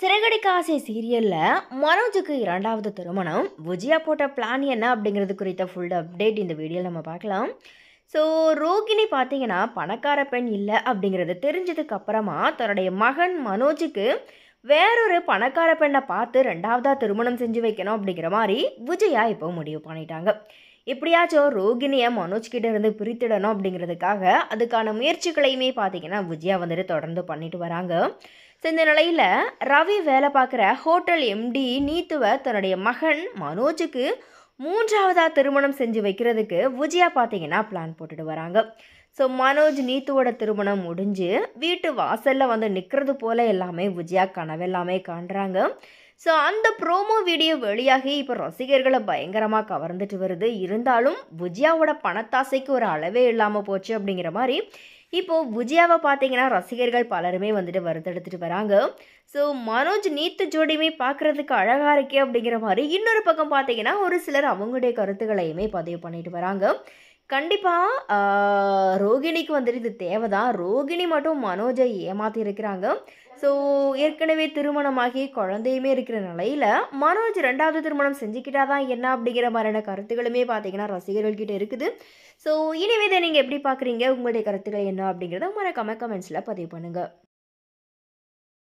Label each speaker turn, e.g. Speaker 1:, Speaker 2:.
Speaker 1: சிறகடிக்க ஆசை சீரியலில் மனோஜுக்கு இரண்டாவது திருமணம் விஜயா போட்ட பிளான் என்ன அப்படிங்கிறது குறித்த ஃபுல் அப்டேட் இந்த வீடியோவில் நம்ம பார்க்கலாம். ஸோ ரோகிணி பார்த்தீங்கன்னா பணக்கார பெண் இல்லை அப்படிங்கிறது தெரிஞ்சதுக்கு அப்புறமா தன்னுடைய மகன் மனோஜுக்கு வேறொரு பணக்கார பெண்ணை பார்த்து ரெண்டாவதாக திருமணம் செஞ்சு வைக்கணும் அப்படிங்கிற மாதிரி விஜயா இப்போ முடிவு பண்ணிட்டாங்க. எப்படியாச்சும் ரோகிணியை மனோஜ்கிட்ட இருந்து பிரித்திடணும் அப்படிங்கிறதுக்காக அதுக்கான முயற்சிகளையுமே பார்த்தீங்கன்னா விஜயா வந்துட்டு தொடர்ந்து பண்ணிட்டு வராங்க. ஸோ இந்த நிலையில் ரவி வேலை பார்க்குற ஹோட்டல் எம்டி நீத்துவை தன்னுடைய மகன் மனோஜுக்கு மூன்றாவதாக திருமணம் செஞ்சு வைக்கிறதுக்கு விஜயா பார்த்தீங்கன்னா பிளான் போட்டுட்டு வராங்க. ஸோ மனோஜ் நீத்துவோட திருமணம் முடிஞ்சு வீட்டு வாசலில் வந்து நிற்கிறது போல் எல்லாமே விஜயா கனவெல்லாமே காண்றாங்க. ஸோ அந்த ப்ரோமோ வீடியோ வெளியாகி இப்போ ரசிகர்களை பயங்கரமாக கவர்ந்துட்டு வருது. இருந்தாலும் விஜயாவோட பணத்தாசைக்கு ஒரு அளவே இல்லாமல் போச்சு அப்படிங்கிற மாதிரி இப்போது விஜயாவை பார்த்தீங்கன்னா ரசிகர்கள் பலருமே வந்துட்டு வறுத்தெடுத்துட்டு வராங்க. ஸோ மனோஜ் நீத்து ஜோடியுமே பார்க்குறதுக்கு அழகாக இருக்கே அப்படிங்கிற மாதிரி இன்னொரு பக்கம் பார்த்தீங்கன்னா ஒரு சிலர் அவங்களுடைய கருத்துக்களையுமே பதிவு பண்ணிட்டு வராங்க. கண்டிப்பாக ரோகிணிக்கு வந்துட்டு இது தேவைதான். ரோகிணி மட்டும் மனோஜை ஏமாற்றி இருக்கிறாங்க. ஸோ ஏற்கனவே திருமணமாகி குழந்தையுமே இருக்கிற நிலையில் மனோஜ் ரெண்டாவது திருமணம் செஞ்சுக்கிட்டாதான் என்ன அப்படிங்கிற மாதிரியான கருத்துக்களுமே பார்த்தீங்கன்னா ரசிகர்கள்கிட்ட இருக்குது. ஸோ இனிமேதை நீங்கள் எப்படி பார்க்குறீங்க, உங்களுடைய கருத்துக்கள் என்ன அப்படிங்கிறத மறக்காம கமெண்ட்ஸில் பதிவு பண்ணுங்கள்.